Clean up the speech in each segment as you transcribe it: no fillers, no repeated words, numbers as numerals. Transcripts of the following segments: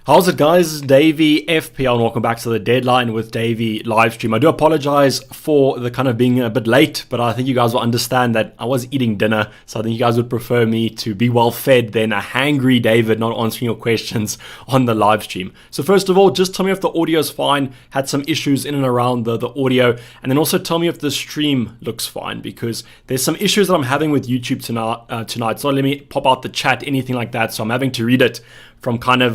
How's it, guys? Dayvy FPL and welcome back to the Deadline with Dayvy Livestream. I do apologize for the kind of being a bit late, but I think you guys will understand that I was eating dinner, so I think you guys would prefer me to be well fed than a hangry David not answering your questions on the live stream. So first of all, just tell me if the audio is fine, had some issues in and around the audio, and then also tell me if the stream looks fine, because there's some issues that I'm having with YouTube tonight. So let me pop out the chat, anything like that, so I'm having to read it from kind of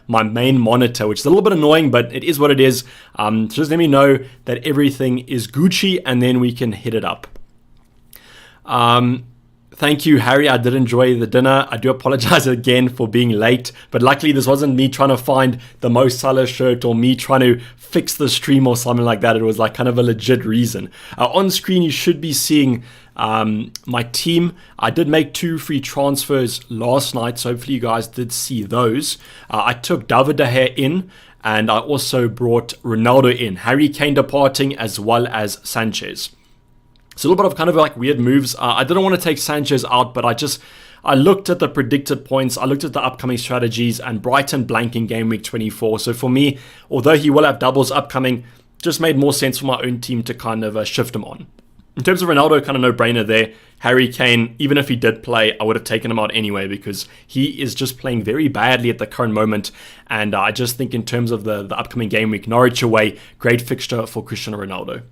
my main monitor, which is a little bit annoying, but it is what it is. So just let me know that everything is Gucci, and then we can hit it up. Thank you, Harry. I did enjoy the dinner. I do apologize again for being late, but luckily this wasn't me trying to find the Mo Salah shirt or me trying to fix the stream or something like that. It was like kind of a legit reason. On screen, you should be seeing my team. I did make 2 free transfers last night, so hopefully you guys did see those. I took David De Gea in, and I also brought Ronaldo in. Harry Kane departing, as well as Sanchez. It's a little bit of kind of like weird moves. I didn't want to take Sanchez out, but I looked at the predicted points, I looked at the upcoming strategies, and Brighton blanking game week 24. So for me, although he will have doubles upcoming, just made more sense for my own team to kind of shift him on. In terms of Ronaldo, kind of no-brainer there. Harry Kane, even if he did play, I would have taken him out anyway because he is just playing very badly at the current moment. And I just think in terms of the upcoming game week, Norwich away, great fixture for Cristiano Ronaldo.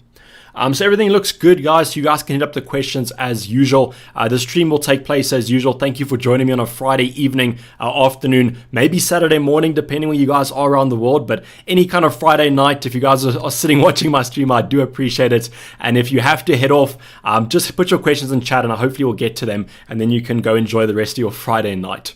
So everything looks good, guys. So you guys can hit up the questions as usual. The stream will take place as usual. Thank you for joining me on a Friday evening, afternoon, maybe Saturday morning, depending where you guys are around the world. But any kind of Friday night, if you guys are sitting watching my stream, I do appreciate it. And if you have to head off, just put your questions in chat and I hopefully will get to them. And then you can go enjoy the rest of your Friday night.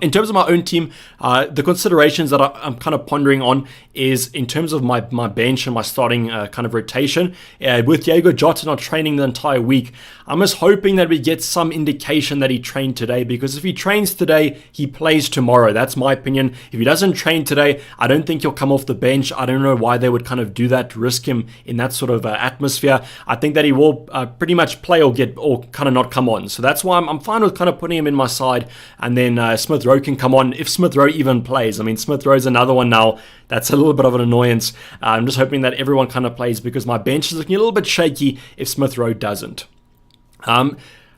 In terms of my own team, the considerations that I'm kind of pondering on is in terms of my bench and my starting kind of rotation. With Diego Jota not training the entire week, I'm just hoping that we get some indication that he trained today, because if he trains today, he plays tomorrow. That's my opinion. If he doesn't train today, I don't think he'll come off the bench. I don't know why they would kind of do that, risk him in that sort of atmosphere. I think that he will pretty much play or kind of not come on. So that's why I'm fine with kind of putting him in my side, and then Smith Rowe can come on if Smith Rowe even plays. I mean, Smith Rowe's another one now that's a little bit of an annoyance. I'm just hoping that everyone kind of plays because my bench is looking a little bit shaky if Smith Rowe doesn't.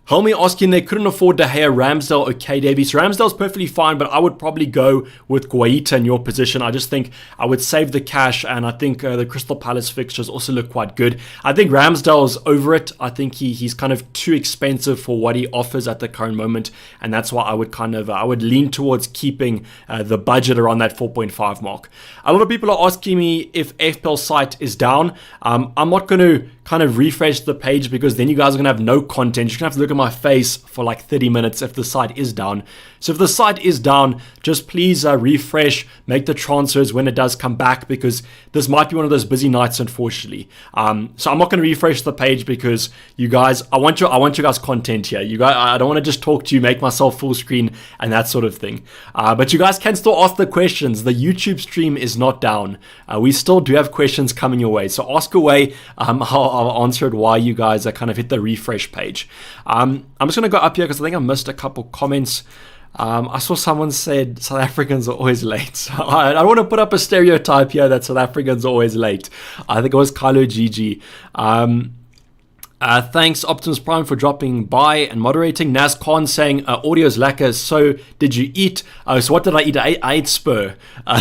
Helmy asking, they couldn't afford De Gea, Ramsdale, okay, Dayvy. So Ramsdale's perfectly fine, but I would probably go with Guaita in your position. I just think I would save the cash, and I think the Crystal Palace fixtures also look quite good. I think Ramsdale's over it. I think he's kind of too expensive for what he offers at the current moment, and that's why I would kind of I would lean towards keeping the budget around that 4.5 mark. A lot of people are asking me if FPL site is down. I'm not going to kind of refresh the page because then you guys are going to have no content. You're going to have to look at my face for like 30 minutes if the site is down. So if the site is down, just please refresh, make the transfers when it does come back, because this might be one of those busy nights, unfortunately. So I'm not going to refresh the page because you guys, I want you guys content here. You guys, I don't want to just talk to you, make myself full screen and that sort of thing. But you guys can still ask the questions. The YouTube stream is not down. We still do have questions coming your way. So ask away. I'll answer it while you guys kind of hit the refresh page. I'm just going to go up here because I think I missed a couple comments. I saw someone said South Africans are always late. So I don't want to put up a stereotype here that South Africans are always late. I think it was Kylo GG. Thanks Optimus Prime for dropping by and moderating. Naz Khan saying audio's lacquer, so did you eat? So what did I eat? I ate Spur.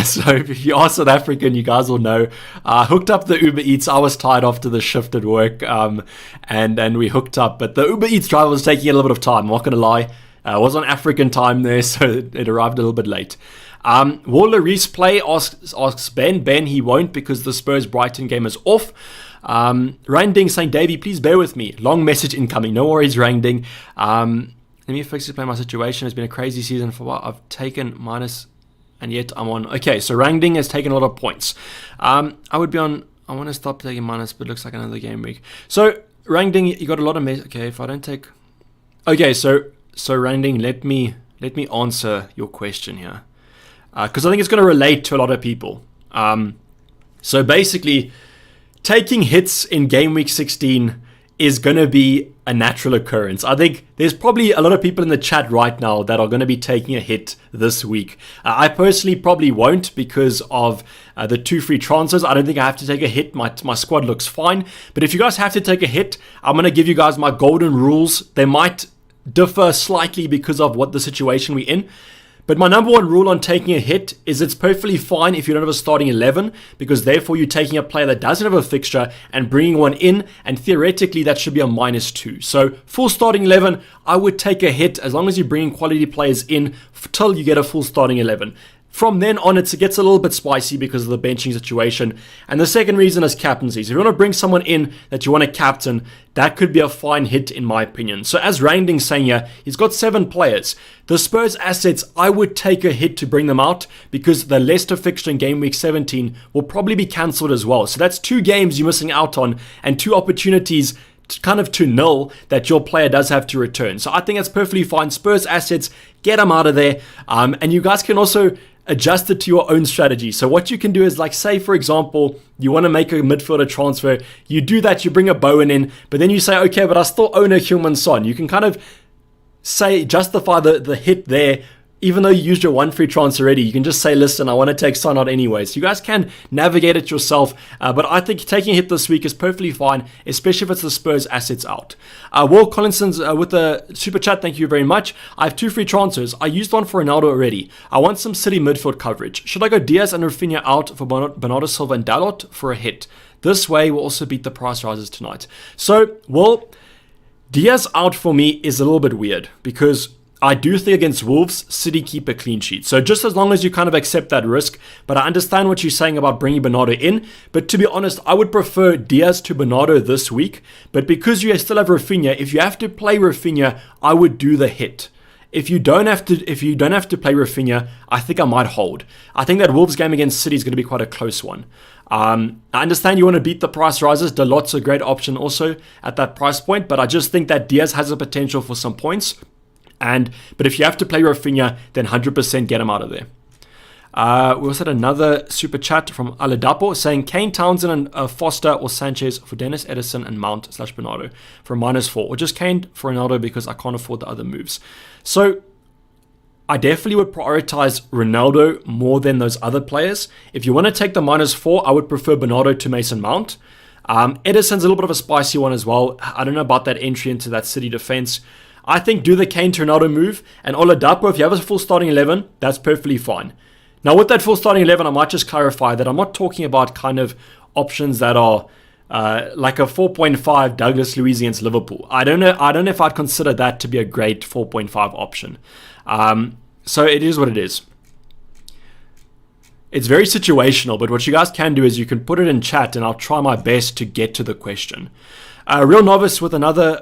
So if you are South African, you guys will know. Hooked up the Uber Eats. I was tired after the shift at work, and we hooked up. But the Uber Eats driver was taking a little bit of time, I'm not going to lie. It was on African time there, so it arrived a little bit late. Will Lloris play? Asks Ben. Ben, he won't because the Spurs Brighton game is off. Rangding saying, Davey, please bear with me. Long message incoming. No worries, Rangding. Let me explain my situation. It's been a crazy season for a while. I've taken minus, and yet I'm on. Okay, so Rangding has taken a lot of points. I would be on. I want to stop taking minus, but it looks like another game week. So Rangding, you got a lot of okay. If I don't take. Okay, so Rangding, let me answer your question here, because I think it's going to relate to a lot of people. So basically, taking hits in game week 16 is going to be a natural occurrence. I think there's probably a lot of people in the chat right now that are going to be taking a hit this week. I personally probably won't because of the 2 free transfers. I don't think I have to take a hit. My squad looks fine. But if you guys have to take a hit, I'm going to give you guys my golden rules. They might differ slightly because of what the situation we're in. But my number one rule on taking a hit is it's perfectly fine if you don't have a starting 11, because therefore you're taking a player that doesn't have a fixture and bringing one in, and theoretically that should be a -2. So full starting 11, I would take a hit as long as you're bringing quality players in till you get a full starting 11. From then on, it gets a little bit spicy because of the benching situation. And the second reason is captaincy. So if you want to bring someone in that you want to captain, that could be a fine hit in my opinion. So as Rangding's saying here, he's got 7 players. The Spurs assets, I would take a hit to bring them out because the Leicester fixture in game week 17 will probably be cancelled as well. So that's 2 games you're missing out on and 2 opportunities kind of to null that your player does have to return. So I think that's perfectly fine. Spurs assets, get them out of there. And you guys can also adjust it to your own strategy. So what you can do is, like, say for example, you want to make a midfielder transfer, you do that, you bring a Bowen in, but then you say, okay, but I still own a Heung-min Son. You can kind of say, justify the hit there. Even though you used your 1 free transfer already, you can just say, listen, I want to take Son out anyway. So you guys can navigate it yourself. But I think taking a hit this week is perfectly fine, especially if it's the Spurs assets out. Will Collinson's with the super chat, thank you very much. I have 2 free transfers. I used one for Ronaldo already. I want some City midfield coverage. Should I go Diaz and Rafinha out for Bernardo Silva and Dalot for a hit? This way we'll also beat the price rises tonight. So, well, Diaz out for me is a little bit weird because I do think against Wolves, City keep a clean sheet. So just as long as you kind of accept that risk, but I understand what you're saying about bringing Bernardo in. But to be honest, I would prefer Diaz to Bernardo this week. But because you still have Rafinha, if you have to play Rafinha, I would do the hit. If you don't have to play Rafinha, I think I might hold. I think that Wolves game against City is going to be quite a close one. I understand you want to beat the price rises. Dalot's a great option also at that price point, but I just think that Diaz has a potential for some points. But if you have to play Rafinha, then 100% get him out of there. We also had another super chat from Aladapo saying Kane, Townsend, and Foster or Sanchez for Dennis, Edison, and Mount / Bernardo for a -4. Or just Kane for Ronaldo because I can't afford the other moves. So I definitely would prioritize Ronaldo more than those other players. If you want to take the -4, I would prefer Bernardo to Mason Mount. Edison's a little bit of a spicy one as well. I don't know about that entry into that City defense. I think do the Kane to Ronaldo move, and Oladapo, if you have a full starting 11, that's perfectly fine. Now with that full starting 11, I might just clarify that I'm not talking about kind of options that are like a 4.5 Douglas Luiz against Liverpool. I don't know if I'd consider that to be a great 4.5 option. So it is what it is. It's very situational, but what you guys can do is you can put it in chat and I'll try my best to get to the question. Real Novice with another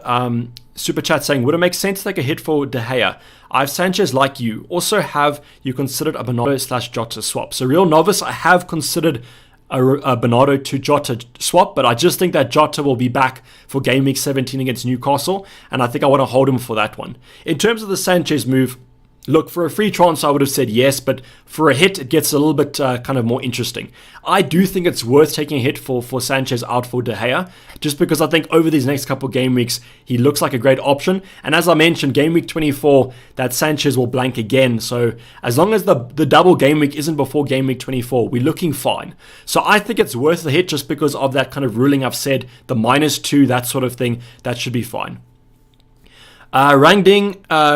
super chat saying, would it make sense to take a hit for De Gea? I have Sanchez like you. Also, have you considered a Bernardo / Jota swap? So Real Novice, I have considered a Bernardo to Jota swap, but I just think that Jota will be back for game week 17 against Newcastle, and I think I want to hold him for that one. In terms of the Sanchez move, look, for a free transfer, I would have said yes, but for a hit, it gets a little bit kind of more interesting. I do think it's worth taking a hit for Sanchez out for De Gea, just because I think over these next couple game weeks, he looks like a great option. And as I mentioned, game week 24, that Sanchez will blank again. So as long as the double game week isn't before game week 24, we're looking fine. So I think it's worth the hit just because of that kind of ruling I've said, the -2, that sort of thing, that should be fine. Rangding,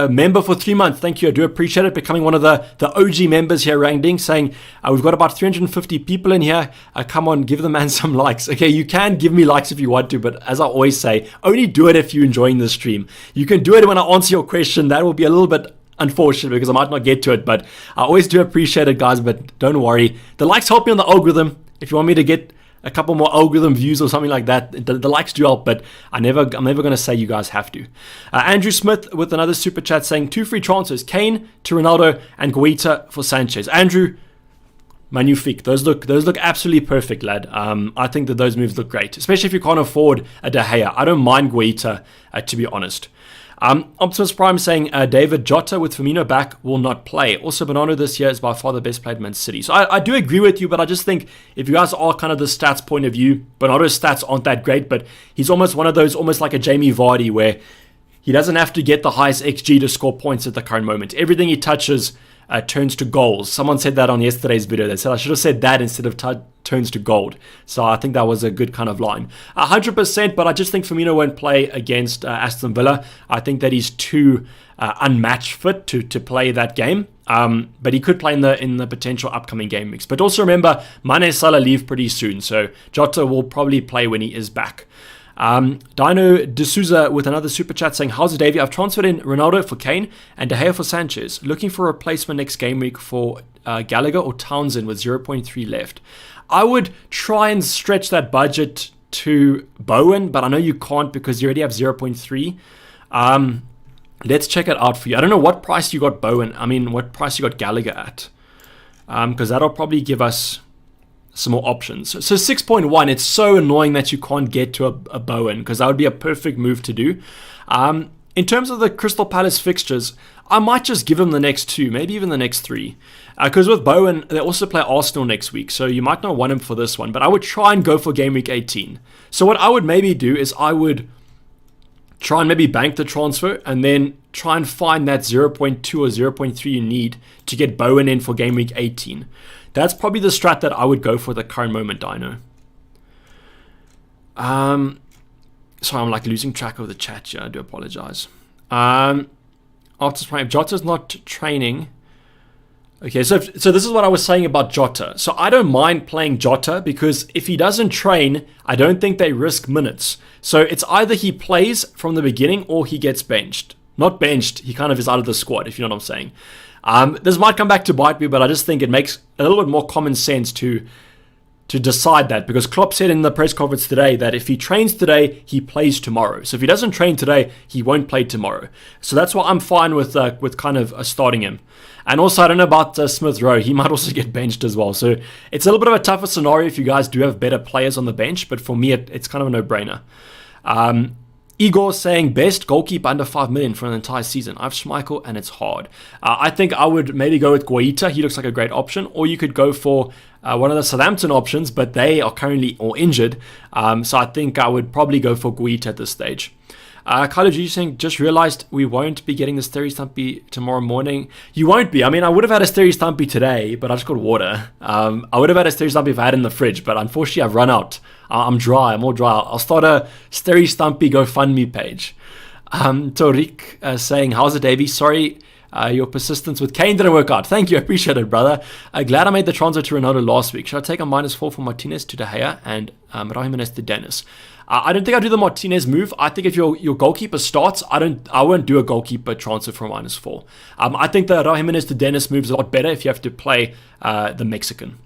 member for 3 months. Thank you. I do appreciate it. Becoming one of the OG members here, Rangding, saying we've got about 350 people in here. Come on, give the man some likes. Okay, you can give me likes if you want to, but as I always say, only do it if you're enjoying the stream. You can do it when I answer your question. That will be a little bit unfortunate because I might not get to it, but I always do appreciate it, guys, but don't worry. The likes help me on the algorithm. If you want me to get a couple more algorithm views or something like that, the likes do help, but I'm never going to say you guys have to. Andrew Smith with another super chat saying 2 free transfers, Kane to Ronaldo and Guaita for Sanchez. Andrew, magnifique. Those look absolutely perfect, lad. I think that those moves look great, especially if you can't afford a De Gea. I don't mind Guaita, to be honest. Optimus Prime saying David Jota with Firmino back will not play. Also, Bernardo this year is by far the best played Man City. So I do agree with you, but I just think if you guys are kind of the stats point of view, Bernardo's stats aren't that great, but he's almost one of those, almost like a Jamie Vardy, where he doesn't have to get the highest XG to score points at the current moment. Everything he touches turns to goals. Someone said that on yesterday's video. They said I should have said that instead of turns to gold. So I think that was a good kind of line. 100%, but I just think Firmino won't play against Aston Villa. I think that he's too unmatched fit to play that game. But he could play in the potential upcoming game weeks. But also remember, Mane Salah leave pretty soon, so Jota will probably play when he is back. Dino D'Souza with another super chat saying, how's it, Dayvy? I've transferred in Ronaldo for Kane and De Gea for Sanchez. Looking for a replacement next game week for Gallagher or Townsend with 0.3 left. I would try and stretch that budget to Bowen, but I know you can't because you already have 0.3. Let's check it out for you. I don't know what price you got Bowen. I mean, what price you got Gallagher at. Because that'll probably give us some more options. So 6.1, it's so annoying that you can't get to a Bowen, because that would be a perfect move to do. In terms of the Crystal Palace fixtures, I might just give them the next 2, maybe even the next 3. Because with Bowen, they also play Arsenal next week, so you might not want him for this one, but I would try and go for game week 18. So what I would maybe do is I would try and maybe bank the transfer and then try and find that 0.2 or 0.3 you need to get Bowen in for game week 18. That's probably the strat that I would go for at the current moment, Dino. Sorry, I'm like losing track of the chat here. I do apologize. After Prime, Jota's not training. Okay, so this is what I was saying about Jota. So I don't mind playing Jota because if he doesn't train, I don't think they risk minutes. So it's either he plays from the beginning or he gets benched. Not benched, he kind of is out of the squad, if you know what I'm saying. This might come back to bite me, but I just think it makes a little bit more common sense to decide that, because Klopp said in the press conference today that if he trains today, he plays tomorrow. So if he doesn't train today, he won't play tomorrow. So that's why I'm fine with kind of starting him. And also, I don't know about Smith Rowe. He might also get benched as well. So it's a little bit of a tougher scenario if you guys do have better players on the bench, but for me, it's kind of a no-brainer. Igor saying best goalkeeper under 5 million for an entire season. I have Schmeichel and it's hard. I think I would maybe go with Guaita. He looks like a great option. Or you could go for one of the Southampton options, but they are currently all injured. So I think I would probably go for Guaita at this stage. Kylo G saying, just realized we won't be getting the Sterry Stumpy tomorrow morning. You won't be. I mean, I would have had a Sterry Stumpy today, but I just got water. I would have had a Sterry Stumpy if I had it in the fridge, but unfortunately I've run out. I'm dry. I'm all dry. I'll start a Sterry Stumpy GoFundMe page. Torik saying, how's it, Dayvy? Sorry, your persistence with Kane didn't work out. Thank you. I appreciate it, brother. Glad I made the transfer to Ronaldo last week. Should I take a -4 for Martinez to De Gea and Raul Jimenez to Dennis? I don't think I'll do the Martinez move. I think if your goalkeeper starts, I won't do a goalkeeper transfer for -4. I think the Raul Jimenez to Dennis move is a lot better if you have to play the Mexican.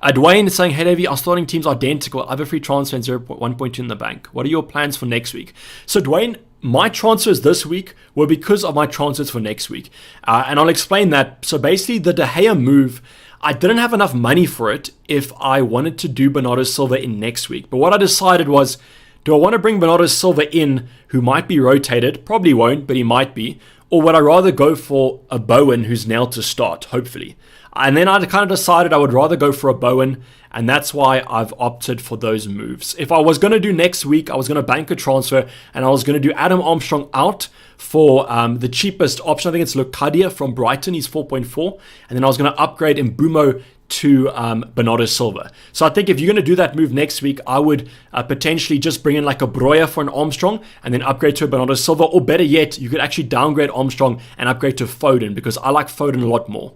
Dwayne is saying, hey Davey, our starting team's identical. I have a free transfer and 1.2 in the bank. What are your plans for next week? So Dwayne, my transfers this week were because of my transfers for next week. And I'll explain that. So basically the De Gea move, I didn't have enough money for it if I wanted to do Bernardo Silva in next week. But what I decided was, do I want to bring Bernardo Silva in, who might be rotated? Probably won't, but he might be. Or would I rather go for a Bowen who's nailed to start, hopefully? And then I kind of decided I would rather go for a Bowen, and that's why I've opted for those moves. If I was going to do next week, I was going to bank a transfer, and I was going to do Adam Armstrong out for the cheapest option. I think it's Locadia from Brighton. He's 4.4. And then I was going to upgrade Mbumo to Bernardo Silva. So I think if you're going to do that move next week, I would potentially just bring in like a Broya for an Armstrong and then upgrade to a Bernardo Silva. Or better yet, you could actually downgrade Armstrong and upgrade to Foden, because I like Foden a lot more.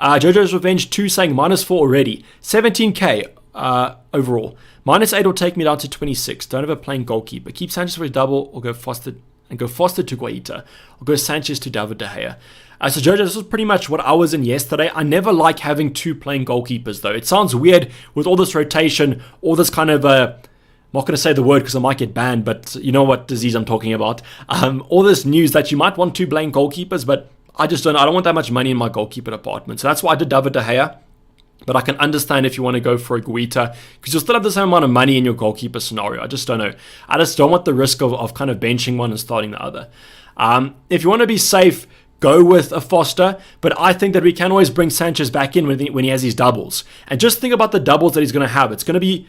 Jojo's Revenge 2 saying -4 already. 17k overall. -8 will take me down to 26. Don't have a playing goalkeeper. Keep Sanchez for a double or go Foster to Guaita. Or go Sanchez to David De Gea. So Jojo, this was pretty much what I was in yesterday. I never like having 2 playing goalkeepers though. It sounds weird with all this rotation, all this kind of... I'm not going to say the word because I might get banned, but you know what disease I'm talking about. All this news that you might want 2 playing goalkeepers, but I don't want that much money in my goalkeeper department. So that's why I did David De Gea. But I can understand if you want to go for a Guita, because you'll still have the same amount of money in your goalkeeper scenario. I just don't know. I just don't want the risk of kind of benching one and starting the other. If you want to be safe, go with a Foster, but I think that we can always bring Sanchez back in when he has his doubles. And just think about the doubles that he's going to have. It's going to be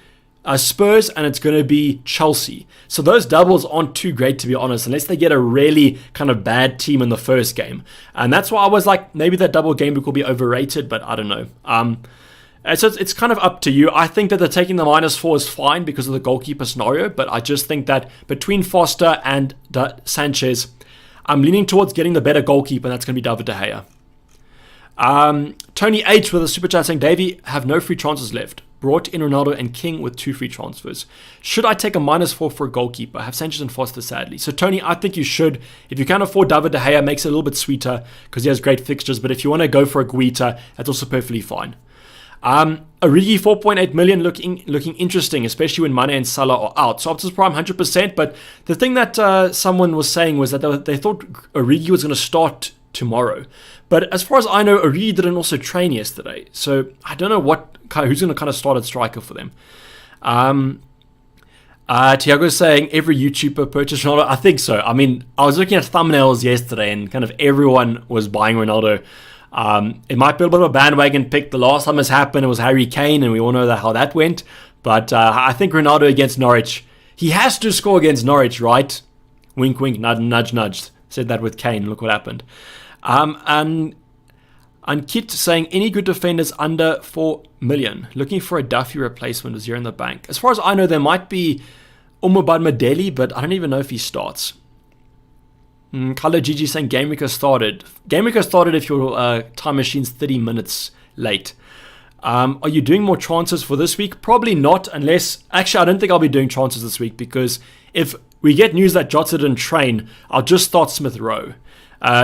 Spurs and it's going to be Chelsea. So those doubles aren't too great, to be honest, unless they get a really kind of bad team in the first game. And that's why I was like, maybe that double game week will be overrated, but I don't know. So it's kind of up to you. I think that they're taking the -4 is fine because of the goalkeeper scenario, but I just think that between Foster and Sanchez, I'm leaning towards getting the better goalkeeper, and that's going to be David De Gea. Tony H with a super chat saying, Dayvy have no free transfers left. Brought in Ronaldo and King with 2 free transfers. Should I take a -4 for a goalkeeper? I have Sanchez and Foster, sadly. So, Tony, I think you should. If you can afford David De Gea, it makes it a little bit sweeter because he has great fixtures. But if you want to go for a Guita, that's also perfectly fine. Origi 4.8 million looking interesting, especially when Mane and Salah are out. So Optus Prime 100%. But the thing that someone was saying was that they thought Origi was going to start tomorrow. But as far as I know, Origi didn't also train yesterday. So I don't know who's going to kind of start at striker for them. Tiago's saying every YouTuber purchased Ronaldo. I think so. I mean, I was looking at thumbnails yesterday and kind of everyone was buying Ronaldo. It might be a bit of a bandwagon pick. The last time this happened, it was Harry Kane, and we all know how that went. But I think Ronaldo against Norwich, he has to score against Norwich, right? Wink, wink, nudge, nudge. Said that with Kane. Look what happened. And Kit saying any good defenders under 4 million. Looking for a Duffy replacement with 0 in the bank. As far as I know, there might be Umubad Madeli, but I don't even know if he starts. Carlo Gigi saying Game Week has started. Game Week has started if your time machine's 30 minutes late. Are you doing more transfers for this week? Probably not, unless... Actually, I don't think I'll be doing transfers this week because if we get news that Jota didn't train, I'll just start Smith Rowe.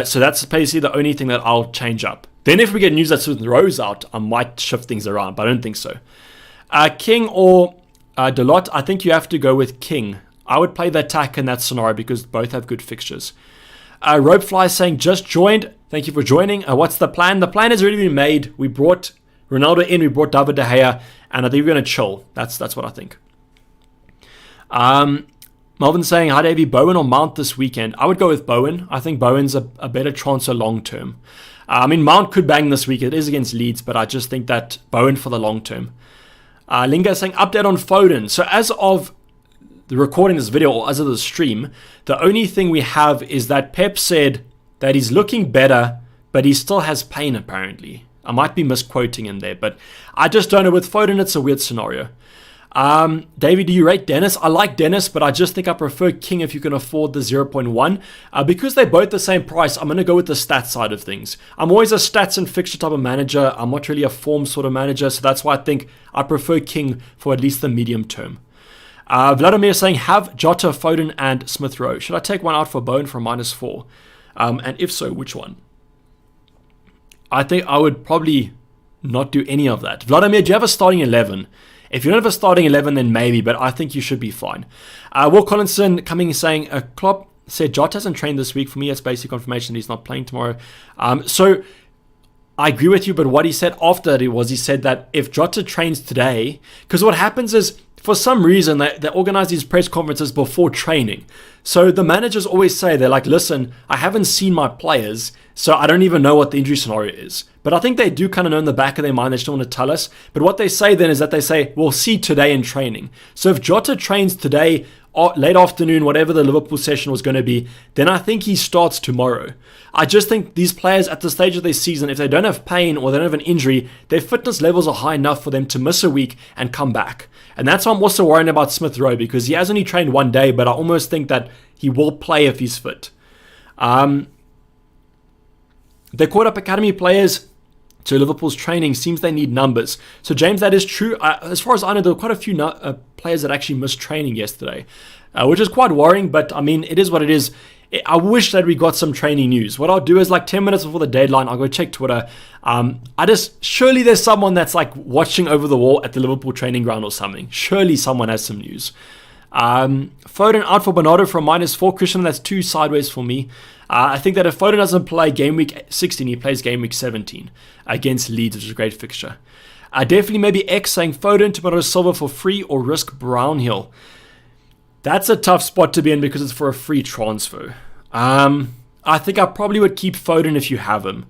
So that's basically the only thing that I'll change up. Then if we get news that Smith Rowe's out, I might shift things around, but I don't think so. King or Delot, I think you have to go with King. I would play the attack in that scenario because both have good fixtures. Ropefly saying, just joined. Thank you for joining. What's the plan? The plan has already been made. We brought Ronaldo in, we brought David De Gea, and I think we're going to chill. That's what I think. Melvin saying, hi Davey, Bowen or Mount this weekend? I would go with Bowen. I think Bowen's a better transfer long term. I mean, Mount could bang this week. It is against Leeds, but I just think that Bowen for the long term. Linga saying, update on Foden. So as of the recording this video, or as of the stream, the only thing we have is that Pep said that he's looking better, but he still has pain apparently. I might be misquoting him there, but I just don't know. With Foden, it's a weird scenario. David, do you rate Dennis? I like Dennis, but I just think I prefer King if you can afford the 0.1. Because they're both the same price, I'm going to go with the stats side of things. I'm always a stats and fixture type of manager. I'm not really a form sort of manager, so that's why I think I prefer King for at least the medium term. Vladimir saying, have Jota, Foden, and Smith Rowe. Should I take one out for Bowen for -4? And if so, which one? I think I would probably not do any of that. Vladimir, do you have a starting 11? If you don't have a starting 11, then maybe, but I think you should be fine. Will Collinson coming saying, Klopp said Jota hasn't trained this week. For me, it's basic confirmation that he's not playing tomorrow. So I agree with you, but what he said after that was he said that if Jota trains today, because what happens is, for some reason, they organize these press conferences before training. So the managers always say, they're like, listen, I haven't seen my players, so I don't even know what the injury scenario is. But I think they do kind of know in the back of their mind, they just don't want to tell us. But what they say then is that they say, we'll see today in training. So if Jota trains today, or late afternoon, whatever the Liverpool session was going to be, then I think he starts tomorrow. I just think these players at the stage of their season, if they don't have pain or they don't have an injury, their fitness levels are high enough for them to miss a week and come back. And that's why I'm also worrying about Smith Rowe, because he has only trained one day, but I almost think that he will play if he's fit. They caught up academy players to Liverpool's training. Seems they need numbers. So James, that is true. As far as I know, there were quite a few players that actually missed training yesterday, which is quite worrying, but I mean, it is what it is. I wish that we got some training news. What I'll do is like 10 minutes before the deadline, I'll go check Twitter. Surely there's someone that's like watching over the wall at the Liverpool training ground or something. Surely someone has some news. Foden out for Bernardo for a -4. Christian, that's 2 sideways for me. I think that if Foden doesn't play game week 16, he plays game week 17 against Leeds, which is a great fixture. Definitely maybe X saying Foden to Bernardo Silva for free or risk Brownhill. That's a tough spot to be in because it's for a free transfer. I think I probably would keep Foden if you have him.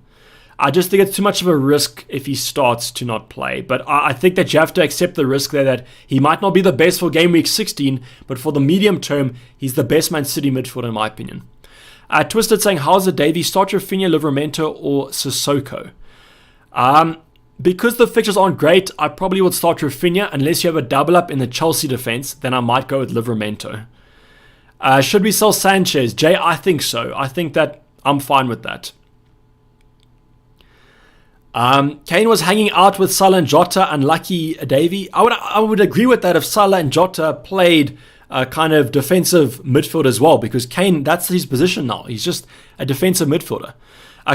I just think it's too much of a risk if he starts to not play. But I think that you have to accept the risk there that he might not be the best for game week 16, but for the medium term, he's the best Man City midfielder in my opinion. Twisted saying, how's the Dayvy? Start Rafinha, Livramento, or Sissoko? Because the fixtures aren't great, I probably would start Rafinha unless you have a double up in the Chelsea defense. Then I might go with Livramento. Should we sell Sanchez? Jay, I think so. I think that I'm fine with that. Kane was hanging out with Salah and Jota, unlucky Dayvy. I would agree with that if Salah and Jota played kind of defensive midfield as well, because Kane, that's his position now. He's just a defensive midfielder.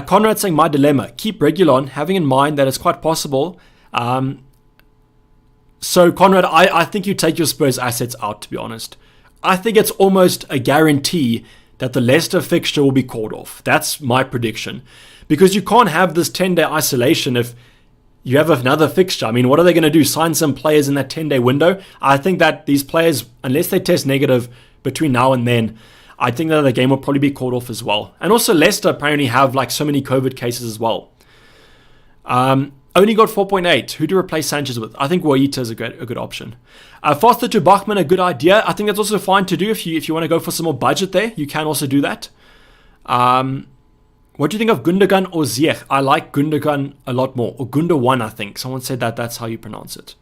Conrad saying, my dilemma, keep Reguilon, having in mind that it's quite possible. So Conrad, I think you take your Spurs assets out, to be honest. I think it's almost a guarantee that the Leicester fixture will be called off. That's my prediction. Because you can't have this 10-day isolation if you have another fixture. I mean, what are they going to do? Sign some players in that 10-day window? I think that these players, unless they test negative between now and then, I think that the game will probably be called off as well. And also Leicester apparently have like so many COVID cases as well. Only got 4.8. Who to replace Sanchez with? I think Guaita is a good option. Foster to Bachmann, a good idea. I think that's also fine to do if you want to go for some more budget there. You can also do that. What do you think of Gundogan or Ziyech? I like Gundogan a lot more. Or Gundogan, I think. Someone said that's how you pronounce it.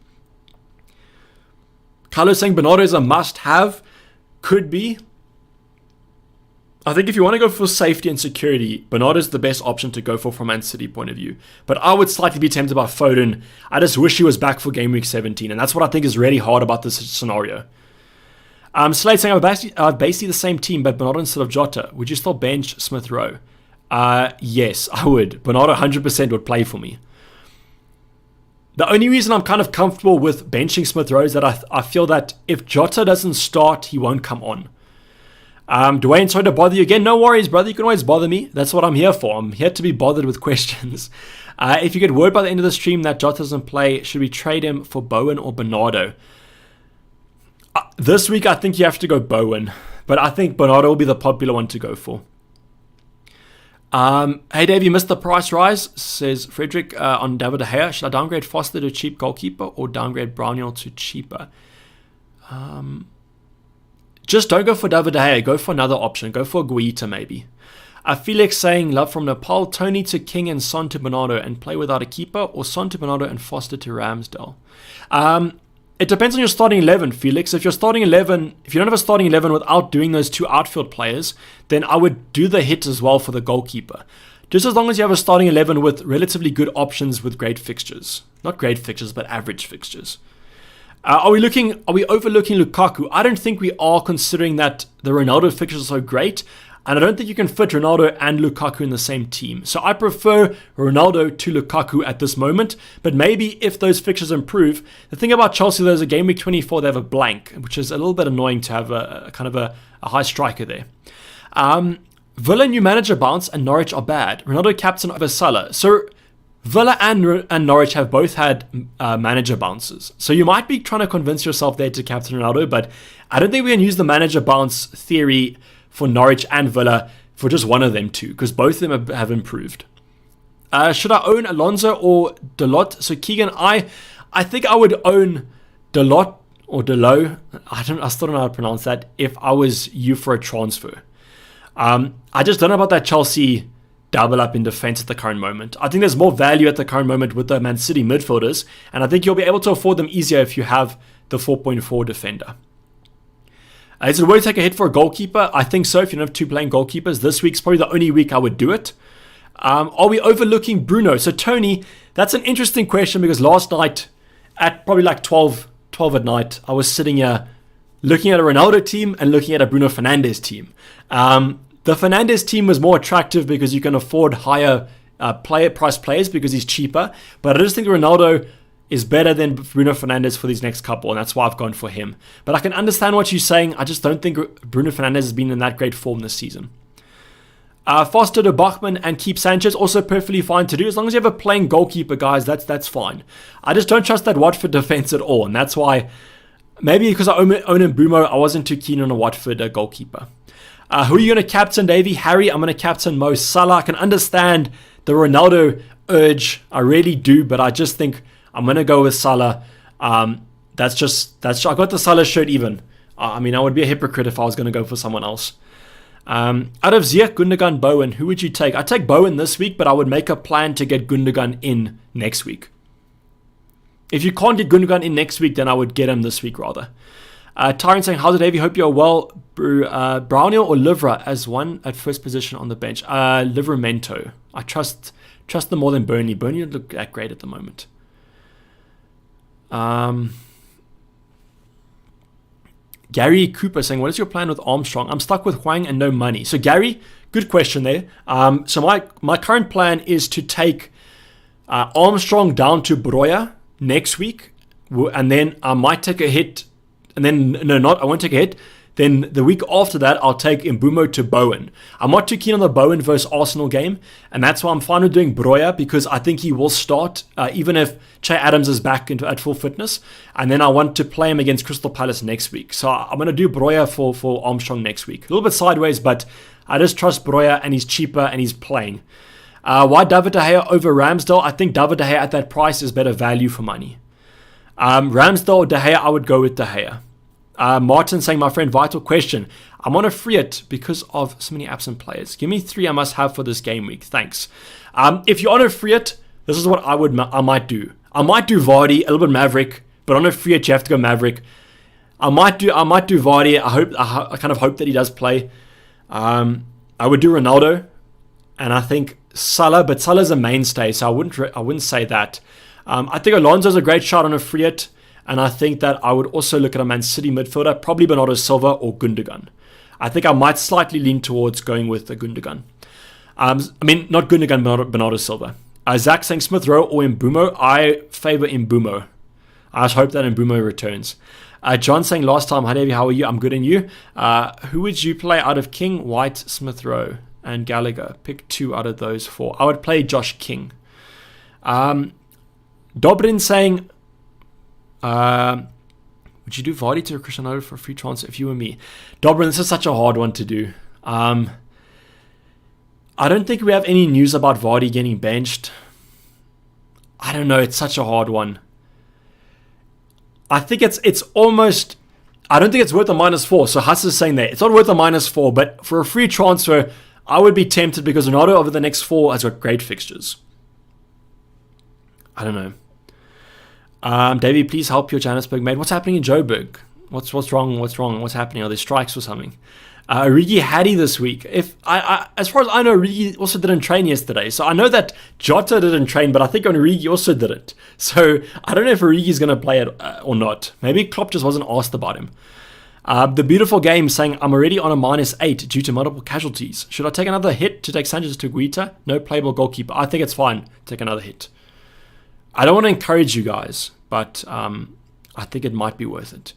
Carlos saying Bernardo is a must-have. Could be. I think if you want to go for safety and security, Bernardo is the best option to go for from Man City point of view. But I would slightly be tempted by Foden. I just wish he was back for game week 17. And that's what I think is really hard about this scenario. Slade saying, basically the same team, but Bernardo instead of Jota. Would you still bench Smith Rowe? Yes, I would. Bernardo 100% would play for me. The only reason I'm kind of comfortable with benching Smith Rowe is that I feel that if Jota doesn't start, he won't come on. Dwayne, sorry to bother you again. No worries, brother. You can always bother me. That's what I'm here for. I'm here to be bothered with questions. If you get word by the end of the stream that Jota doesn't play, should we trade him for Bowen or Bernardo? This week, I think you have to go Bowen. But I think Bernardo will be the popular one to go for. Hey Dave, you missed the price rise, says Frederick on David De Gea. Should I downgrade Foster to cheap goalkeeper or downgrade Brownhill to cheaper? Just don't go for David De Gea. Go for another option. Go for Guaita maybe. Felix saying love from Nepal. Tony to King and Son to Bernardo and play without a keeper, or Son to Bernardo and Foster to Ramsdale. It depends on your starting 11, Felix. If you're starting 11, if you don't have a starting 11 without doing those two outfield players, then I would do the hit as well for the goalkeeper. Just as long as you have a starting 11 with relatively good options with great fixtures. Not great fixtures, but average fixtures. Are we overlooking Lukaku? I don't think we are, considering that the Ronaldo fixtures are so great. And I don't think you can fit Ronaldo and Lukaku in the same team. So I prefer Ronaldo to Lukaku at this moment. But maybe if those fixtures improve. The thing about Chelsea, there's a game week 24, they have a blank, which is a little bit annoying to have a kind of a high striker there. Villa new manager bounce and Norwich are bad. Ronaldo captain over Salah. So Villa and Norwich have both had manager bounces. So you might be trying to convince yourself there to captain Ronaldo. But I don't think we can use the manager bounce theory for Norwich and Villa for just one of them too, because both of them have improved. Should I own Alonso or Dalot? So Keegan, I think I would own Dalot or Delo. I still don't know how to pronounce that. If I was you for a transfer, I just don't know about that Chelsea double up in defense at the current moment. I think there's more value at the current moment with the Man City midfielders, and I think you'll be able to afford them easier if you have the 4.4 defender. Is it worth to take a hit for a goalkeeper? I think so. If you don't have two playing goalkeepers, this week's probably the only week I would do it. Are we overlooking Bruno? So Tony, that's an interesting question, because last night at probably like 12 at night, I was sitting here looking at a Ronaldo team and looking at a Bruno Fernandes team. The Fernandes team was more attractive because you can afford higher price players because he's cheaper. But I just think Ronaldo is better than Bruno Fernandes for these next couple, and that's why I've gone for him. But I can understand what you're saying. I just don't think Bruno Fernandes has been in that great form this season. Foster to Bachmann and keep Sanchez, also perfectly fine to do. As long as you have a playing goalkeeper, guys, that's fine. I just don't trust that Watford defense at all. And that's why, maybe because I own Mbumo, I wasn't too keen on a Watford goalkeeper. Who are you going to captain, Dayvy? Harry, I'm going to captain Mo Salah. I can understand the Ronaldo urge. I really do, but I just think I'm going to go with Salah. I got the Salah shirt even. I mean, I would be a hypocrite if I was going to go for someone else. Out of Ziyech, Gundogan, Bowen, who would you take? I'd take Bowen this week, but I would make a plan to get Gundogan in next week. If you can't get Gundogan in next week, then I would get him this week rather. Tyron saying, how's it, Davey? Hope you're well. Brownhill or Livra as one at first position on the bench? Livramento. I trust them more than Burnley. Burnley don't look that great at the moment. Gary Cooper saying, what is your plan with Armstrong? I'm stuck with Hwang and no money. So Gary, good question there. So my current plan is to take Armstrong down to Broya next week, and then I might take a hit, and then I won't take a hit. Then the week after that, I'll take Mbumo to Bowen. I'm not too keen on the Bowen versus Arsenal game, and that's why I'm fine with doing Broya, because I think he will start, even if Che Adams is back at full fitness, and then I want to play him against Crystal Palace next week. So I'm going to do Broya for Armstrong next week. A little bit sideways, but I just trust Broya, and he's cheaper, and he's playing. Why David De Gea over Ramsdale? I think David De Gea at that price is better value for money. Ramsdale or De Gea, I would go with De Gea. Martin saying, my friend, vital question. I'm on a free hit because of so many absent players. Give me 3 I must have for this game week. Thanks. If you're on a free hit, this is what I might do. I might do Vardy, a little bit Maverick, but on a free hit, you have to go Maverick. I might do Vardy. I kind of hope that he does play. I would do Ronaldo, and I think Salah, but Salah's a mainstay, so I wouldn't say that. I think Alonso's a great shot on a free hit. And I think that I would also look at a Man City midfielder, probably Bernardo Silva or Gundogan. I think I might slightly lean towards going with a Gundogan. Not Gundogan, Bernardo Silva. Zach saying Smith Rowe or Mbumo. I favour Mbumo. I just hope that Mbumo returns. John saying last time, hi Davey, how are you? I'm good, and you? Who would you play out of King, White, Smith Rowe, and Gallagher? Pick 2 out of those 4. I would play Josh King. Dobrin saying, would you do Vardy to Cristiano Ronaldo for a free transfer if you were me? Dobrin, this is such a hard one to do. I don't think we have any news about Vardy getting benched. I don't know. It's such a hard one. I think it's almost... I don't think it's worth a -4. So Hass is saying that. It's not worth a -4, but for a free transfer, I would be tempted because Ronaldo over the next 4 has got great fixtures. I don't know. Davey, please help your Johannesburg mate. What's happening in Joburg? What's wrong? What's happening? Are there strikes or something? Origi Hattie this week. As far as I know, Origi also didn't train yesterday. So I know that Jota didn't train, but I think Origi also didn't. So I don't know if Origi's going to play it or not. Maybe Klopp just wasn't asked about him. The Beautiful Game saying, I'm already on a -8 due to multiple casualties. Should I take another hit to take Sanchez to Guita? No playable goalkeeper. I think it's fine. Take another hit. I don't want to encourage you guys, but I think it might be worth it.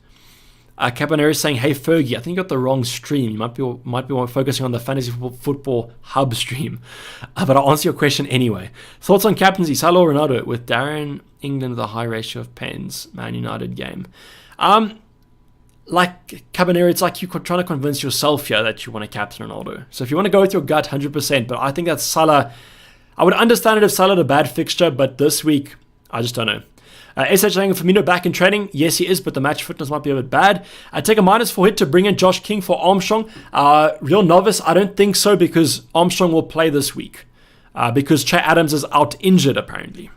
Cabanera is saying, hey Fergie, I think you got the wrong stream. You might be focusing on the Fantasy Football Hub stream. But I'll answer your question anyway. Thoughts on captaincy, Salah or Ronaldo, with Darren, England with a high ratio of pens, Man United game. Like Cabanera, it's like you're trying to convince yourself here that you want to captain Ronaldo. So if you want to go with your gut, 100%. But I think that Salah, I would understand it if Salah had a bad fixture, but this week, I just don't know. SH saying Firmino back in training. Yes, he is, but the match fitness might be a bit bad. I take a -4 hit to bring in Josh King for Armstrong. Real novice, I don't think so, because Armstrong will play this week. Because Che Adams is out injured, apparently.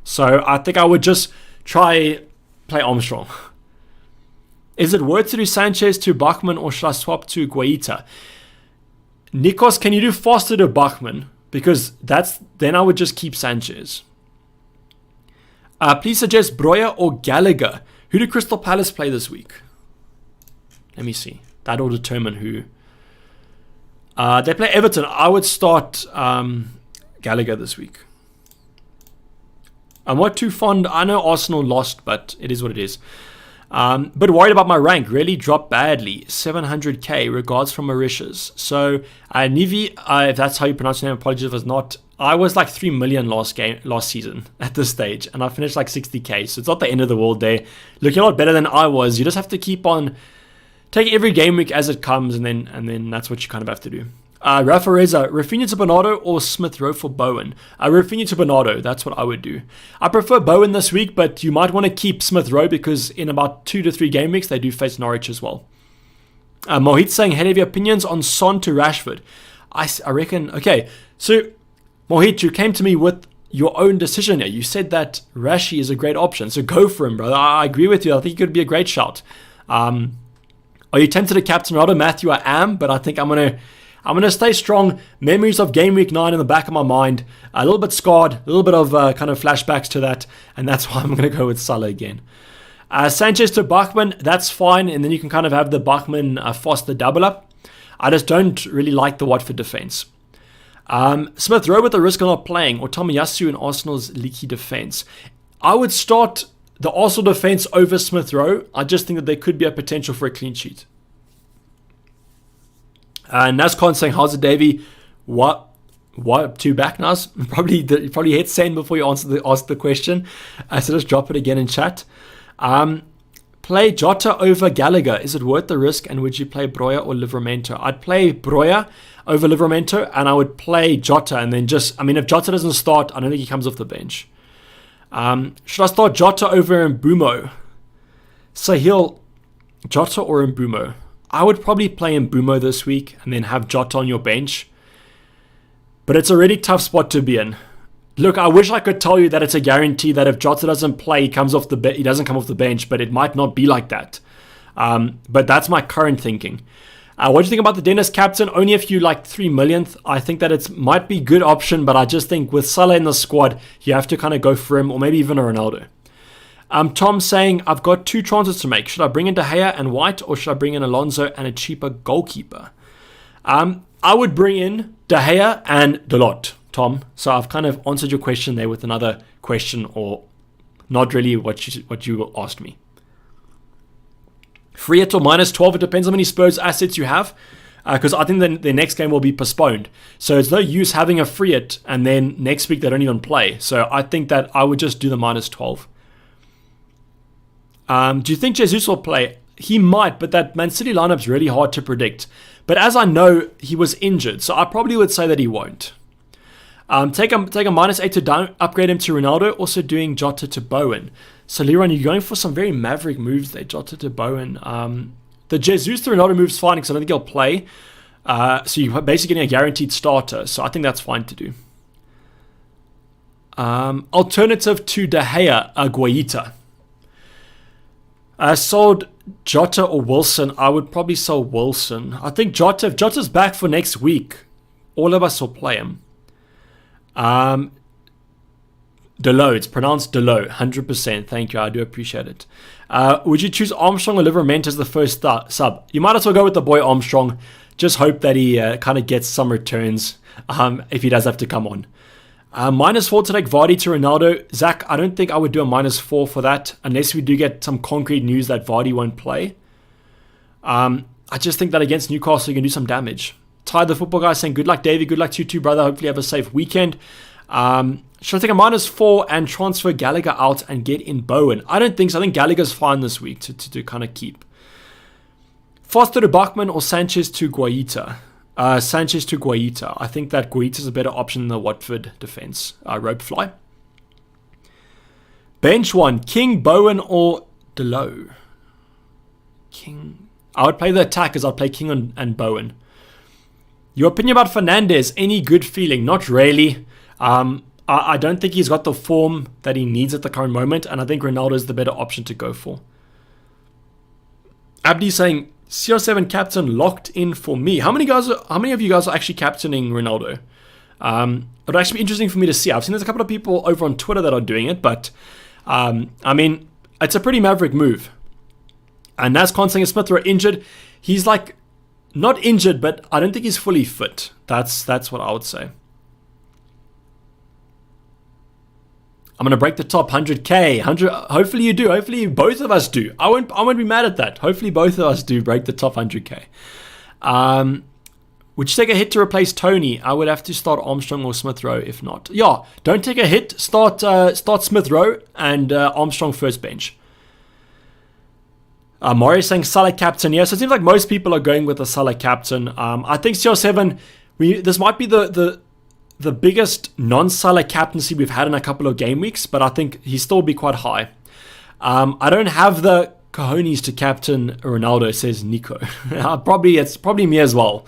So I think I would just try play Armstrong. Is it worth to do Sanchez to Bachmann, or should I swap to Guaita? Nikos, can you do Foster to Bachmann? Because then I would just keep Sanchez. Please suggest Broya or Gallagher. Who did Crystal Palace play this week? Let me see. That will determine who. They play Everton. I would start Gallagher this week. I'm not too fond. I know Arsenal lost, but it is what it is. But worried about my rank. Really dropped badly. 700k. Regards from Mauritius. So, Nivi, if that's how you pronounce your name, apologies if it's not. I was like 3 million last season at this stage, and I finished like 60k. So it's not the end of the world there. Looking a lot better than I was. You just have to keep on take every game week as it comes, and then that's what you kind of have to do. Rafa Reza, Rafinha to Bernardo or Smith Rowe for Bowen? Rafinha to Bernardo, that's what I would do. I prefer Bowen this week, but you might want to keep Smith Rowe because in about 2 to 3 game weeks, they do face Norwich as well. Mohit saying, head of your opinions on Son to Rashford. I reckon, okay, so Mohit, you came to me with your own decision here. You said that Rashi is a great option, so go for him, brother. I agree with you. I think it could be a great shout. Are you tempted to captain Ronaldo? Matthew, I am, but I think I'm gonna stay strong. Memories of game week 9 in the back of my mind. A little bit scarred, a little bit of kind of flashbacks to that, and that's why I'm gonna go with Salah again. Sanchez to Bachmann, that's fine, and then you can kind of have the Bachmann Foster double up. I just don't really like the Watford defense. Smith Rowe with the risk of not playing, or Tomiyasu in Arsenal's leaky defense. I would start the Arsenal defense over Smith Rowe. I just think that there could be a potential for a clean sheet. Nazcon saying, how's it, Dayvy? What? Two back, Naz? Probably hit send before you ask the question. So just drop it again in chat. Play Jota over Gallagher. Is it worth the risk? And would you play Broja or Livramento? I'd play Broja over Livramento, and I would play Jota. And then if Jota doesn't start, I don't think he comes off the bench. Should I start Jota over Mbumo? Sahil, Jota or Mbumo? I would probably play Mbumo this week and then have Jota on your bench. But it's a really tough spot to be in. Look, I wish I could tell you that it's a guarantee that if Jota doesn't play, he doesn't come off the bench, but it might not be like that. But that's my current thinking. What do you think about the Dennis captain? Only if you like 3 millionth. I think that it might be a good option, but I just think with Salah in the squad, you have to kind of go for him, or maybe even a Ronaldo. Tom saying, I've got 2 transfers to make. Should I bring in De Gea and White, or should I bring in Alonso and a cheaper goalkeeper? I would bring in De Gea and Dalot, Tom. So I've kind of answered your question there with another question, or not really what you asked me. Free hit or -12, it depends how many Spurs assets you have, because I think the next game will be postponed. So it's no use having a free hit and then next week they don't even play. So I think that I would just do the -12. Do you think Jesus will play? He might, but that Man City lineup's really hard to predict. But as I know, he was injured, so I probably would say that he won't. Take a -8 to upgrade him to Ronaldo, also doing Jota to Bowen. So Leron, you're going for some very maverick moves there, Jota to Bowen. The Jesus to Ronaldo move's fine because I don't think he'll play. So you're basically getting a guaranteed starter, so I think that's fine to do. Alternative to De Gea, Guaita. Sold Jota or Wilson. I would probably sell Wilson. I think Jota, if Jota's back for next week, all of us will play him. Delo, it's pronounced Delo, 100%. Thank you, I do appreciate it. Would you choose Armstrong or Livramento as the first sub? You might as well go with the boy Armstrong. Just hope that he kind of gets some returns if he does have to come on. -4 to take Vardy to Ronaldo. Zach, I don't think I would do a -4 for that unless we do get some concrete news that Vardy won't play. I just think that against Newcastle you can do some damage. Ty the football guy saying, good luck Davey, good luck to you too, brother. Hopefully you have a safe weekend. Should I take a -4 and transfer Gallagher out and get in Bowen? I don't think so. I think Gallagher's fine this week to kind of keep. Foster to Bachmann or Sanchez to Guaita? Sanchez to Guaita. I think that Guaita's a better option than the Watford defense. Rope fly. Bench 1. King, Bowen or Delo? King. I would play the attackers. I'd play King and Bowen. Your opinion about Fernandes? Any good feeling? Not really. I don't think he's got the form that he needs at the current moment, and I think Ronaldo is the better option to go for. Abdi saying, CR7 captain locked in for me. How many of you guys are actually captaining Ronaldo? It would actually be interesting for me to see. I've seen there's a couple of people over on Twitter that are doing it, but I mean, it's a pretty maverick move. And as saying Smith were injured, he's like not injured, but I don't think he's fully fit. That's what I would say. I'm gonna break the top 100k. 100. Hopefully you do. Hopefully both of us do. I won't be mad at that. Hopefully both of us do break the top 100k. Would you take a hit to replace Tony? I would have to start Armstrong or Smith Rowe if not. Yeah, don't take a hit. Start Smith Rowe and Armstrong first bench. Mario saying Salah captain. Yes, it seems like most people are going with the Salah captain. I think CR7. This might be the biggest non-Salah captaincy we've had in a couple of game weeks, but I think he'll still be quite high. I don't have the cojones to captain Ronaldo, says Nico. It's probably me as well.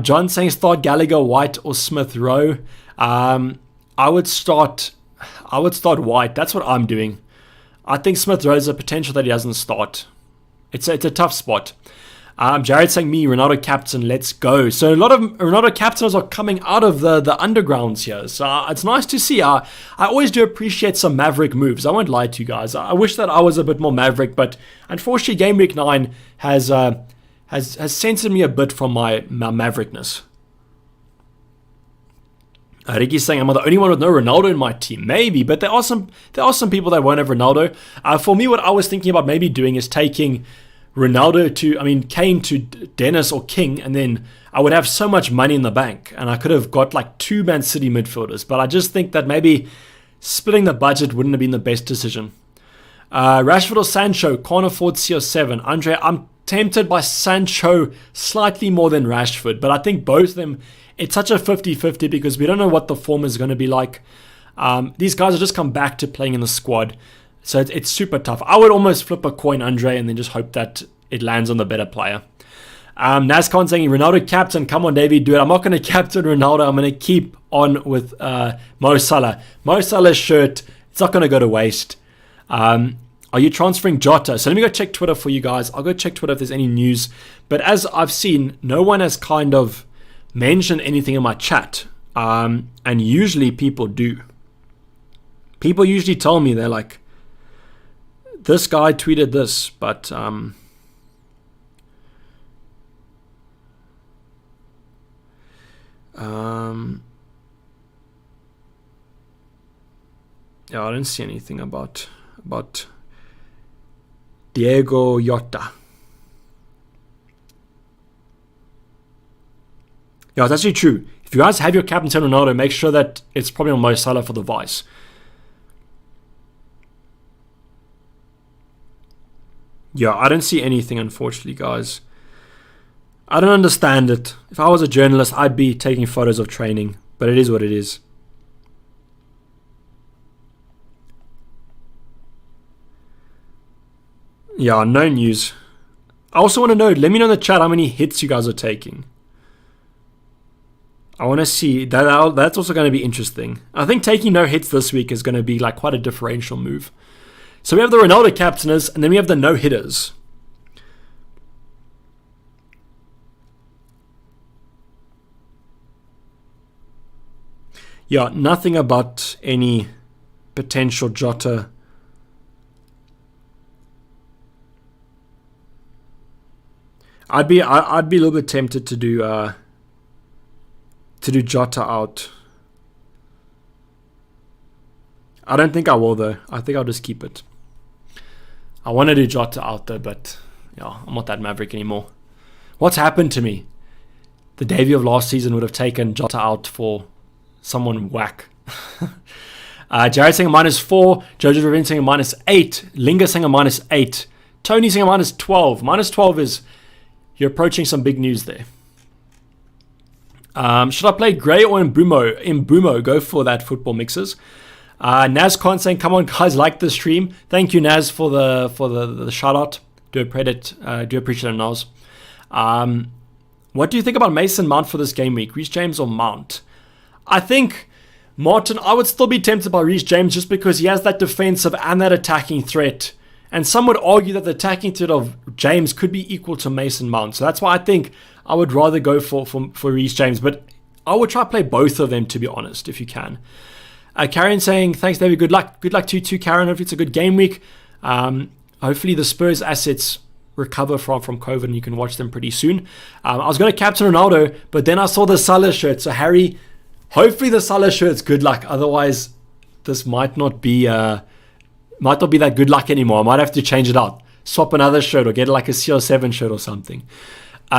John saying start Gallagher, White, or Smith Rowe. I would start White. That's what I'm doing. I think Smith Rowe has a potential that he doesn't start. It's a tough spot. Jared saying me, Ronaldo captain, let's go. So a lot of Ronaldo captains are coming out of the undergrounds here. So it's nice to see. I always do appreciate some Maverick moves. I won't lie to you guys. I wish that I was a bit more Maverick, but unfortunately Game Week 9 has censored me a bit from my Maverickness. Ricky's saying, am I the only one with no Ronaldo in my team? Maybe, but there are some people that won't have Ronaldo. For me, what I was thinking about maybe doing is taking Kane to Dennis or King, and then I would have so much money in the bank, and I could have got like 2 Man City midfielders. But I just think that maybe splitting the budget wouldn't have been the best decision. Rashford or Sancho, can't afford CR7. Andre, I'm tempted by Sancho slightly more than Rashford, but I think both of them, it's such a 50-50 because we don't know what the form is going to be like. These guys have just come back to playing in the squad, so it's super tough. I would almost flip a coin, Andre, and then just hope that it lands on the better player. Nascon saying, Ronaldo captain, come on, Dayvy, do it. I'm not going to captain Ronaldo. I'm going to keep on with Mo Salah. Mo Salah's shirt, it's not going to go to waste. Are you transferring Jota? So let me go check Twitter for you guys. I'll go check Twitter if there's any news. But as I've seen, no one has kind of mentioned anything in my chat. And usually people do. People usually tell me, they're like, this guy tweeted this, but yeah, I don't see anything about Diego Jota. Yeah, it's actually true. If you guys have your captain Ronaldo, make sure that it's probably on Mo Salah for the vice. Yeah, I don't see anything, unfortunately, guys. I don't understand it. If I was a journalist, I'd be taking photos of training, but it is what it is. Yeah, no news. I also want to know, let me know in the chat how many hits you guys are taking. I want to see, that's also going to be interesting. I think taking no hits this week is going to be like quite a differential move. So we have the Ronaldo captainers, and then we have the no-hitters. Yeah, nothing about any potential Jota. I'd be a little bit tempted to do Jota out. I don't think I will though. I think I'll just keep it. I want to do Jota out though, but yeah, I'm not that maverick anymore. What's happened to me? The Dayvy of last season would have taken Jota out for someone whack. Jared saying a -4. Jojo's Revenge saying a -8. Linga saying a -8. Tony saying a -12. -12 is, you're approaching some big news there. Should I play Gray or Mbumo? Mbumo, go for that, football mixers. Nazcon saying, come on guys, like the stream. Thank you, Naz, for the shout out. Do appreciate it, Naz. What do you think about Mason Mount for this game week? Reece James or Mount? I think Martin, I would still be tempted by Reece James just because he has that defensive and that attacking threat. And some would argue that the attacking threat of James could be equal to Mason Mount. So that's why I think I would rather go for Reece James. But I would try to play both of them, to be honest, if you can. Karen saying, thanks, David. Good luck. Good luck to you too, Karen. Hopefully it's a good game week. Hopefully the Spurs assets recover from COVID and you can watch them pretty soon. I was going to captain Ronaldo, but then I saw the Salah shirt. So Harry, hopefully the Salah shirt's good luck. Otherwise, this might not be that good luck anymore. I might have to change it out. Swap another shirt or get like a CR7 shirt or something.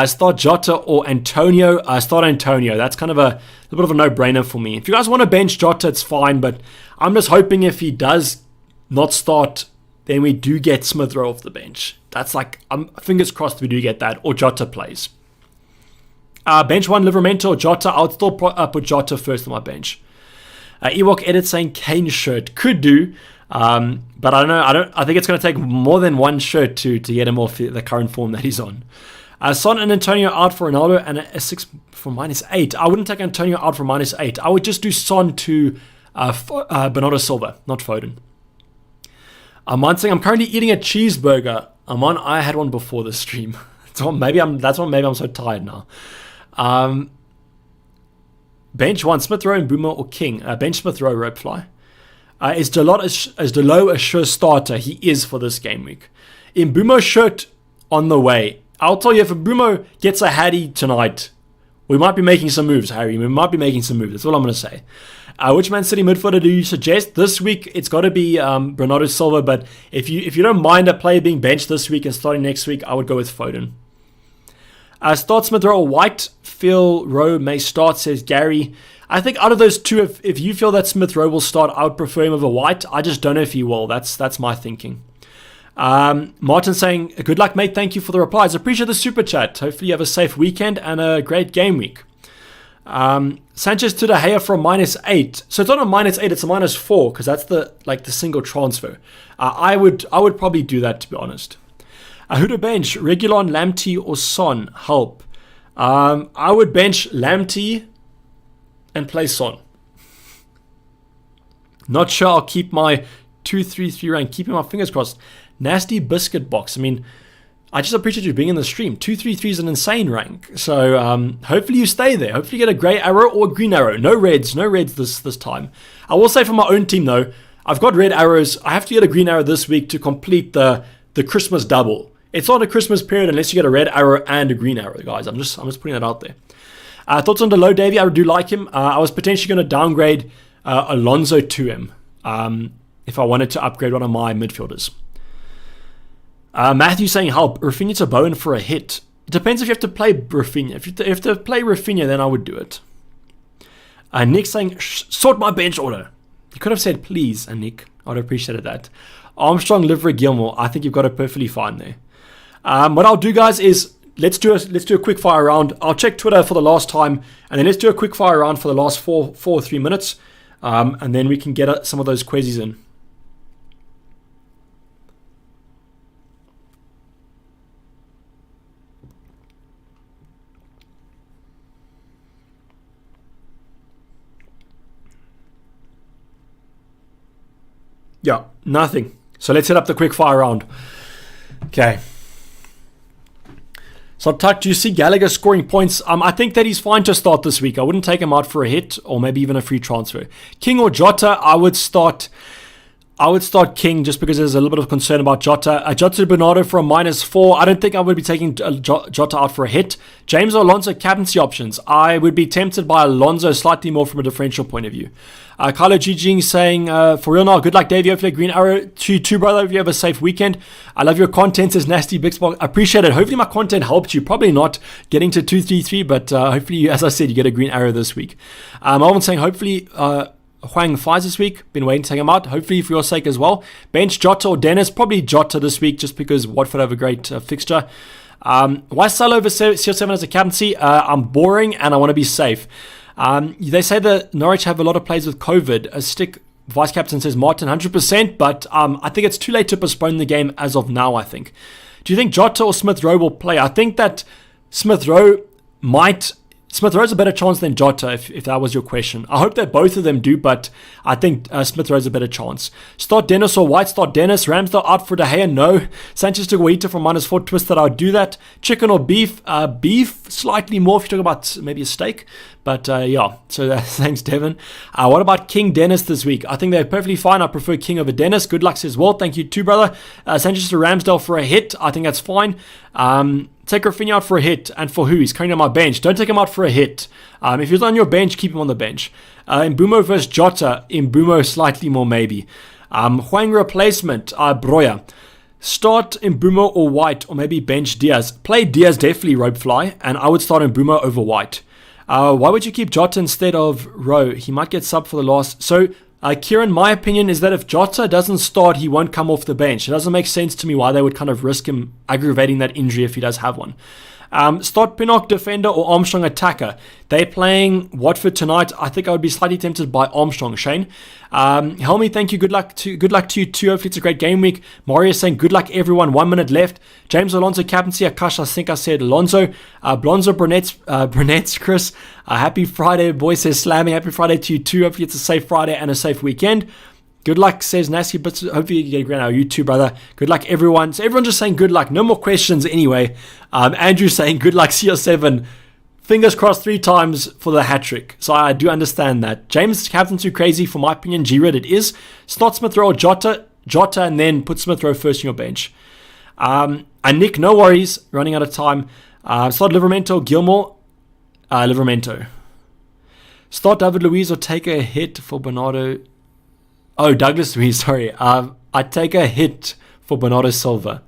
Start Jota or Antonio. Start Antonio. That's kind of a bit of a no-brainer for me. If you guys want to bench Jota, it's fine, but I'm just hoping if he does not start, then we do get Smith Rowe off the bench. That's like, fingers crossed we do get that, or Jota plays. Bench one, Livramento or Jota. I would still put Jota first on my bench. Ewok Edit saying Kane shirt. Could do, but I don't know. I think it's going to take more than one shirt to get him off the current form that he's on. Son and Antonio out for Ronaldo and a 6 for -8. I wouldn't take Antonio out for -8. I would just do Son to Bernardo Silva, not Foden. Aman saying, I'm currently eating a cheeseburger. Aman, I had one before the stream. Maybe I'm so tired now. Bench one, Smith Rowe and Boomer or King. Bench Smith Rowe, Ropefly. Is Delo a sure starter? He is for this game week. In Boomer's shirt on the way. I'll tell you, if Boomer gets a Hattie tonight, we might be making some moves, Harry. We might be making some moves. That's all I'm going to say. Which Man City midfielder do you suggest? This week, it's got to be Bernardo Silva, but if you don't mind a player being benched this week and starting next week, I would go with Foden. Start Smith Rowe or White. Phil Rowe may start, says Gary. I think out of those two, if you feel that Smith Rowe will start, I would prefer him over White. I just don't know if he will. That's my thinking. Martin saying, good luck, mate. Thank you for the replies. Appreciate the super chat. Hopefully you have a safe weekend and a great game week. Sanchez to De Gea for a -8. So it's not a -8, it's a -4 because that's the single transfer. I would probably do that, to be honest. Who to bench? Regulon, Lamptey or Son? Help. I would bench Lamptey and play Son. Not sure I'll keep my 2-3-3 rank. Keeping my fingers crossed. Nasty biscuit box. I mean, I just appreciate you being in the stream. 2-3-3 is an insane rank. So hopefully you stay there. Hopefully you get a grey arrow or a green arrow. No reds this time. I will say for my own team though, I've got red arrows. I have to get a green arrow this week to complete the Christmas double. It's not a Christmas period unless you get a red arrow and a green arrow, guys. I'm just putting that out there. Thoughts on Delo, Dayvy? I do like him. I was potentially going to downgrade Alonso to him if I wanted to upgrade one of my midfielders. Matthew saying help. Rafinha to Bowen for a hit. It depends if you have to play Rafinha. If you have to play Rafinha, then I would do it. Nick saying sort my bench order. You could have said please, Nick. I would have appreciated that. Armstrong, Livery, Gilmore. I think you've got it perfectly fine there. What I'll do, guys, is let's do a quick fire round. I'll check Twitter for the last time, and then let's do a quick fire round for the last 4 or 3 minutes, and then we can get some of those quizzes in. Yeah, nothing. So let's set up the quick fire round. Okay. So, Tuck, do you see Gallagher scoring points? I think that he's fine to start this week. I wouldn't take him out for a hit or maybe even a free transfer. King or Jota, I would start King just because there's a little bit of concern about Jota. Jota to Bernardo for a -4. I don't think I would be taking Jota out for a hit. James or Alonso captaincy options. I would be tempted by Alonso slightly more from a differential point of view. Carlo Gijing saying, for real now, good luck, Dave. Hopefully a green arrow to you too, brother. If you have a safe weekend. I love your content, says Nasty Bixbox. I appreciate it. Hopefully my content helped you. Probably not getting to 2-3-3, but hopefully, as I said, you get a green arrow this week. Alvin saying, hopefully, Huang Fires this week. Been waiting to take him out. Hopefully for your sake as well. Bench Jota or Dennis. Probably Jota this week just because Watford have a great fixture. Why sell over CR7 as a captaincy? I'm boring and I want to be safe. They say that Norwich have a lot of players with COVID. A stick vice captain says Martin 100%, but I think it's too late to postpone the game as of now, I think. Do you think Jota or Smith Rowe will play? I think that Smith Rowe's a better chance than Jota, if that was your question. I hope that both of them do, but I think Smith Rowe's a better chance. Start Dennis or White? Start Dennis. Ramsdale out for De Gea? No. Sanchez to Guaita from -4. Twisted, I would do that. Chicken or beef? Beef, slightly more if you talk about maybe a steak. But yeah, so thanks, Devin. What about King Dennis this week? I think they're perfectly fine. I prefer King over Dennis. Good luck, says well. Thank you too, brother. Sanchez to Ramsdale for a hit. I think that's fine. take Rafinha out for a hit. And for who? He's currently on my bench. Don't take him out for a hit. If he's on your bench, keep him on the bench. Mbumo versus Jota. Mbumo slightly more maybe. Hwang replacement. Broya. Start Mbumo or White, or maybe bench Diaz. Play Diaz definitely, Ropefly, and I would start Mbumo over White. Why would you keep Jota instead of Rowe? He might get sub for the last. So, Kieran, my opinion is that if Jota doesn't start, he won't come off the bench. It doesn't make sense to me why they would kind of risk him aggravating that injury if he does have one. Start Pinnock defender or Armstrong attacker. They're playing Watford tonight. I think I would be slightly tempted by Armstrong. Shane, Helmy, thank you. Good luck to you too. Hopefully it's a great game week. Mario saying good luck everyone. 1 minute left. James Alonso captaincy. Akash, I think I said Alonso. Blonzo Brunettes Chris. Happy Friday, boy says slamming. Happy Friday to you too. Hopefully it's a safe Friday and a safe weekend. Good luck, says Nasty, but hopefully you get a grand hour. You too, brother. Good luck, everyone. So everyone's just saying good luck. No more questions anyway. Andrew saying good luck, CR7. Fingers crossed 3 times for the hat-trick. So I do understand that. James, captain too crazy. For my opinion, G-Red it is. Start Smith Rowe or Jota, and then put Smith Rowe first in your bench. And Nick, no worries. Running out of time. Start Livramento, Gilmore. Livramento. Start David Luiz or take a hit for Bernardo. Oh, Douglas Luiz, sorry. I'd take a hit for Bernardo Silva.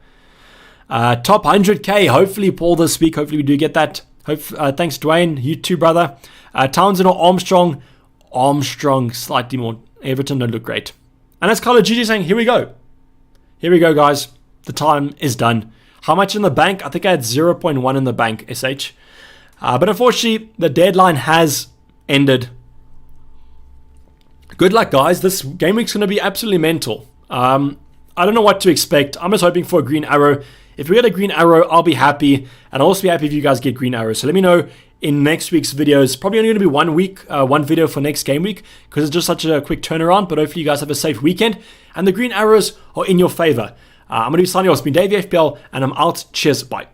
Top 100k, hopefully, Paul, this week. Hopefully we do get that. Thanks, Dwayne. You too, brother. Townsend or Armstrong. Armstrong, slightly more. Everton don't look great. And that's Carlo Gigi saying, here we go. Here we go, guys. The time is done. How much in the bank? I think I had 0.1 in the bank, SH. But unfortunately, the deadline has ended. Good luck, guys. This game week's going to be absolutely mental. I don't know what to expect. I'm just hoping for a green arrow. If we get a green arrow, I'll be happy. And I'll also be happy if you guys get green arrows. So let me know in next week's videos. Probably only going to be 1 week, one video for next game week, because it's just such a quick turnaround. But hopefully you guys have a safe weekend. And the green arrows are in your favor. I'm going to be signing off. It's been Dayvy FPL, and I'm out. Cheers. Bye.